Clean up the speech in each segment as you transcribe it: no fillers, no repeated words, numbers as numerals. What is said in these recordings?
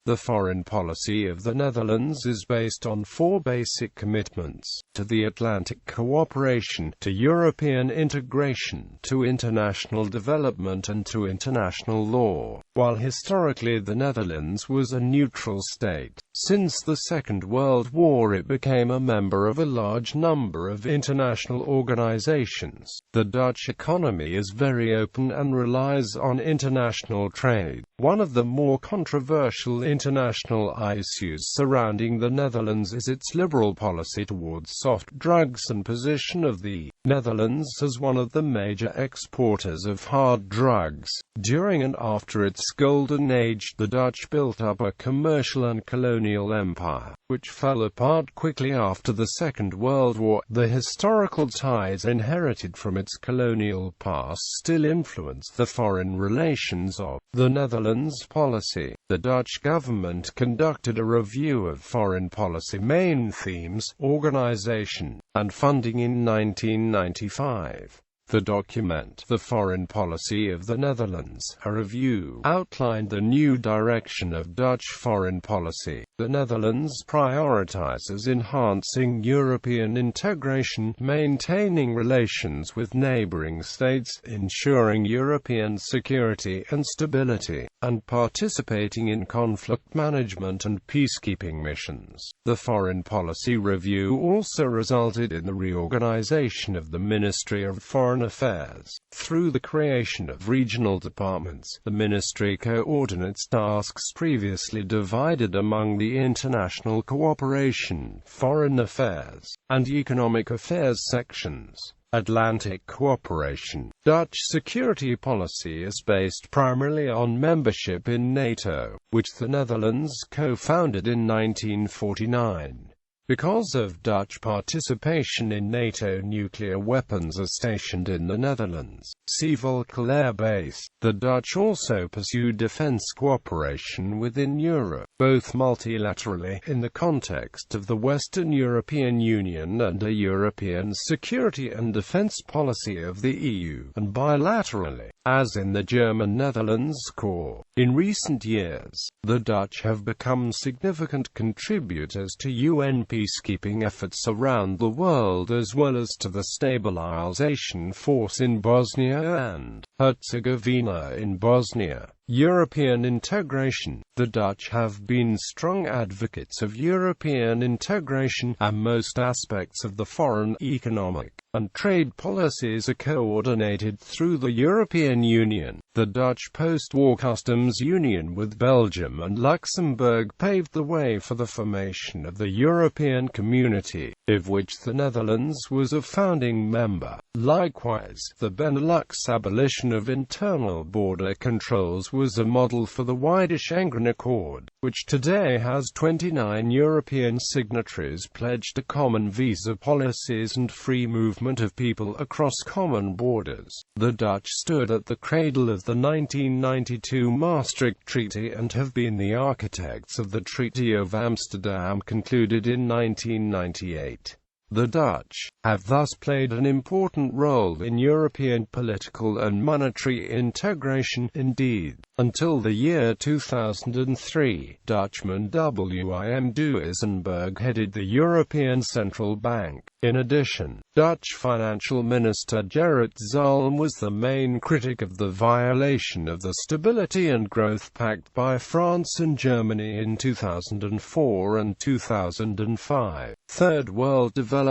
The foreign policy of the Netherlands is based on four basic commitments: to the Atlantic cooperation, to European integration, to international development, and to international law. While historically the Netherlands was a neutral state, since the Second World War it became a member of a large number of international organizations. The Dutch economy is very open and relies on international trade. One of the more controversial international issues surrounding the Netherlands is its liberal policy towards soft drugs and position of the Netherlands as one of the major exporters of hard drugs. During and after its golden age, the Dutch built up a commercial and colonial empire, which fell apart quickly after the Second World War. The historical ties inherited from its colonial past still influence the foreign relations of the Netherlands policy. The Dutch government conducted a review of foreign policy main themes, organization, and funding in 1995. The document, The Foreign Policy of the Netherlands, a review, outlined the new direction of Dutch foreign policy. The Netherlands prioritizes enhancing European integration, maintaining relations with neighboring states, ensuring European security and stability, and participating in conflict management and peacekeeping missions. The Foreign Policy Review also resulted in the reorganization of the Ministry of Foreign Affairs. Through the creation of regional departments, the ministry coordinates tasks previously divided among the International Cooperation, Foreign Affairs, and Economic Affairs sections. Atlantic cooperation. Dutch security policy is based primarily on membership in NATO, which the Netherlands co-founded in 1949. Because of Dutch participation in NATO, nuclear weapons are stationed in the Netherlands. See Volkel Air Base. The Dutch also pursue defense cooperation within Europe, both multilaterally, in the context of the Western European Union and a European security and defense policy of the EU, and bilaterally, as in the German-Netherlands Corps. In recent years, the Dutch have become significant contributors to UN peacekeeping efforts around the world, as well as to the stabilization force in Bosnia and Herzegovina in Bosnia. European integration. The Dutch have been strong advocates of European integration, and most aspects of the foreign, economic, and trade policies are coordinated through the European Union. The Dutch post-war customs union with Belgium and Luxembourg paved the way for the formation of the European Community, of which the Netherlands was a founding member. Likewise, the Benelux abolition of internal border controls was a model for the wider Schengen Accord, which today has 29 European signatories pledged to common visa policies and free movement of people across common borders. The Dutch stood at the cradle of the 1992 Maastricht Treaty and have been the architects of the Treaty of Amsterdam, concluded in 1998. The Dutch have thus played an important role in European political and monetary integration. Indeed, until the year 2003, Dutchman Wim Duisenberg headed the European Central Bank. In addition, Dutch Financial Minister Gerrit Zalm was the main critic of the violation of the Stability and Growth Pact by France and Germany in 2004 and 2005. Third World Development.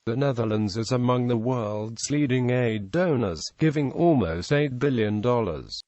The Netherlands is among the world's leading aid donors, giving almost $8 billion,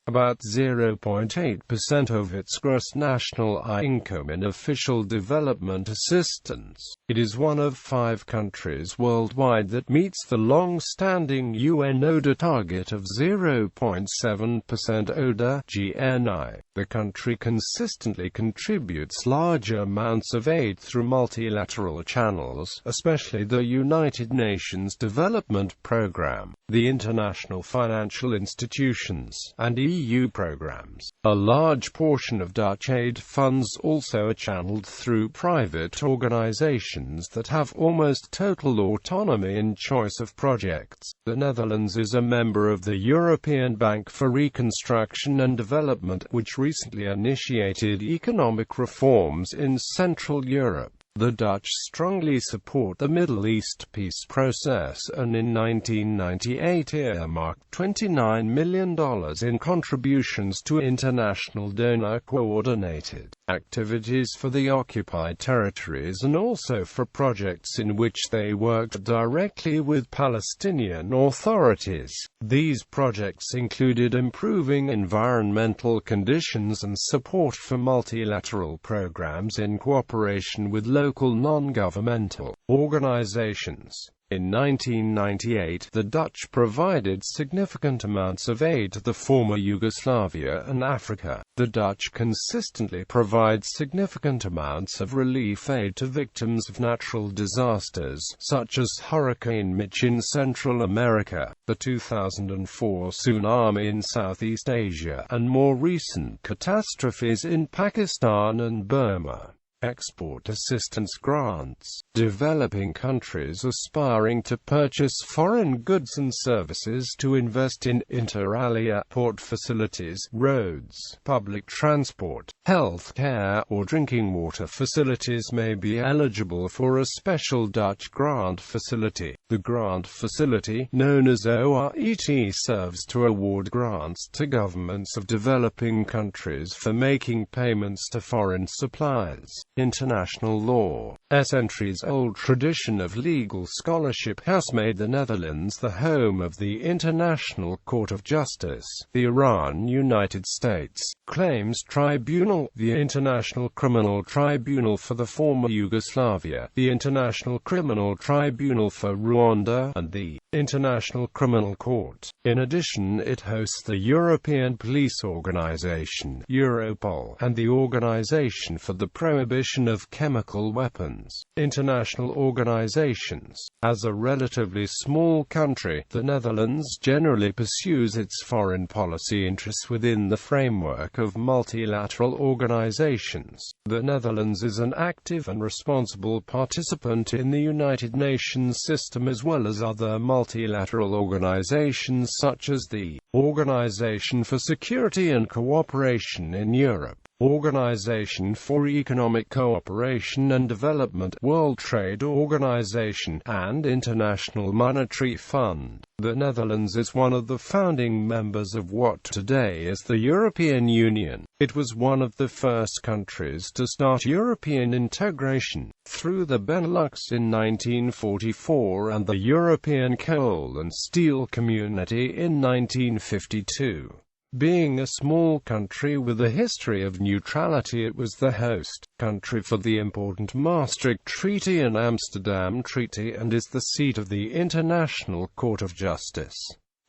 about 0.8% of its gross national income, in official development assistance. It is one of 5 countries worldwide that meets the long-standing UN ODA target of 0.7% ODA (GNI). The country consistently contributes large amounts of aid through multilateral channels, especially the United Nations Development Programme, the international financial institutions, and EU programs. A large portion of Dutch aid funds also are channeled through private organizations that have almost total full autonomy in choice of projects. The Netherlands is a member of the European Bank for Reconstruction and Development, which recently initiated economic reforms in Central Europe. The Dutch strongly support the Middle East peace process and in 1998 earmarked $29 million in contributions to international donor-coordinated activities for the occupied territories and also for projects in which they worked directly with Palestinian authorities. These projects included improving environmental conditions and support for multilateral programs in cooperation with local non-governmental organizations. In 1998, the Dutch provided significant amounts of aid to the former Yugoslavia and Africa. The Dutch consistently provides significant amounts of relief aid to victims of natural disasters, such as Hurricane Mitch in Central America, the 2004 tsunami in Southeast Asia, and more recent catastrophes in Pakistan and Burma. Export assistance grants. Developing countries aspiring to purchase foreign goods and services to invest in, inter alia, port facilities, roads, public transport, health care, or drinking water facilities may be eligible for a special Dutch grant facility. The grant facility, known as ORET, serves to award grants to governments of developing countries for making payments to foreign suppliers. International law. A centuries-old tradition of legal scholarship has made the Netherlands the home of the International Court of Justice, the Iran United States Claims Tribunal, the International Criminal Tribunal for the former Yugoslavia, the International Criminal Tribunal for Rwanda, and the International Criminal Court. In addition, it hosts the European Police Organization, Europol, and the Organization for the Prohibition of Chemical Weapons. International organizations. As a relatively small country, the Netherlands generally pursues its foreign policy interests within the framework of multilateral organizations. The Netherlands is an active and responsible participant in the United Nations system as well as other multilateral organizations such as the Organization for Security and Cooperation in Europe, Organization for Economic Cooperation and Development, World Trade Organization, and International Monetary Fund. The Netherlands is one of the founding members of what today is the European Union. It was one of the first countries to start European integration, through the Benelux in 1944 and the European Coal and Steel Community in 1952. Being a small country with a history of neutrality, it was the host country for the important Maastricht Treaty and Amsterdam Treaty and is the seat of the International Court of Justice.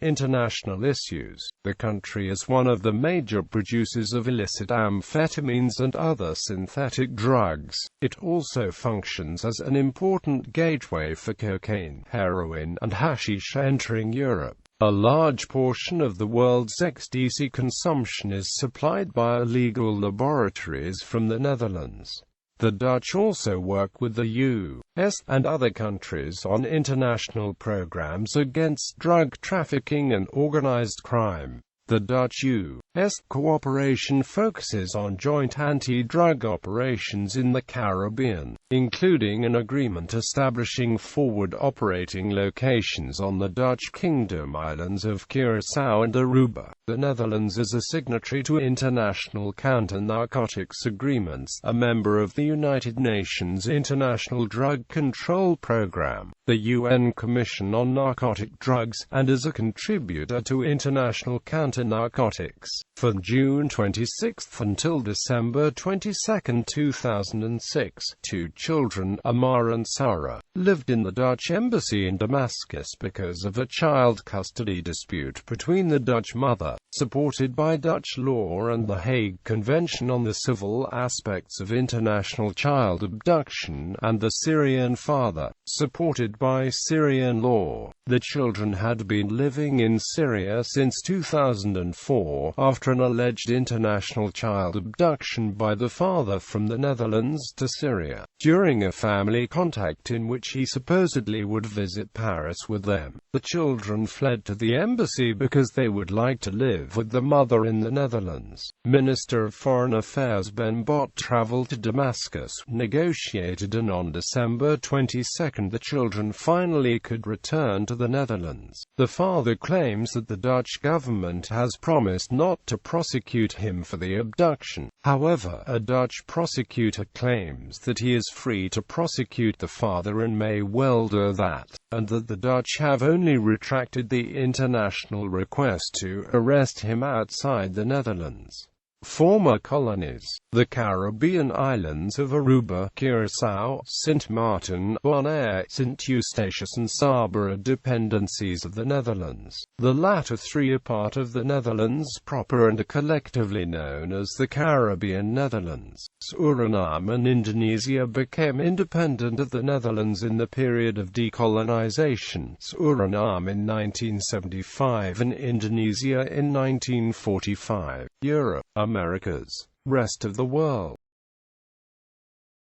International issues. The country is one of the major producers of illicit amphetamines and other synthetic drugs. It also functions as an important gateway for cocaine, heroin, and hashish entering Europe. A large portion of the world's ecstasy consumption is supplied by illegal laboratories from the Netherlands. The Dutch also work with the US and other countries on international programs against drug trafficking and organized crime. The Dutch-US cooperation focuses on joint anti-drug operations in the Caribbean, including an agreement establishing forward operating locations on the Dutch Kingdom islands of Curaçao and Aruba. The Netherlands is a signatory to international counter-narcotics agreements, a member of the United Nations International Drug Control Program, the UN Commission on Narcotic Drugs, and is a contributor to international counter-narcotics. From June 26 until December 22, 2006, two children, Amar and Sarah, lived in the Dutch embassy in Damascus because of a child custody dispute between the Dutch mother, supported by Dutch law, and the Hague Convention on the Civil Aspects of International Child Abduction, and the Syrian father, Supported by Syrian law, the children had been living in Syria since 2004, after an alleged international child abduction by the father from the Netherlands to Syria, during a family contact in which he supposedly would visit Paris with them. The children fled to the embassy because they would like to live with the mother in the Netherlands. Minister of Foreign Affairs Ben Bot traveled to Damascus, negotiated, and on December 22 the children finally could return to the Netherlands. The father claims that the Dutch government has promised not to prosecute him for the abduction. However, a Dutch prosecutor claims that he is free to prosecute the father and may well do that, and that the Dutch have only retracted the international request to arrest him outside the Netherlands. Former colonies. The Caribbean islands of Aruba, Curaçao, Sint Maarten, Bonaire, St. Eustatius and Saba are dependencies of the Netherlands. The latter three are part of the Netherlands proper and are collectively known as the Caribbean Netherlands. Suriname and Indonesia became independent of the Netherlands in the period of decolonization, Suriname in 1975 and Indonesia in 1945. Europe, Americas, rest of the world.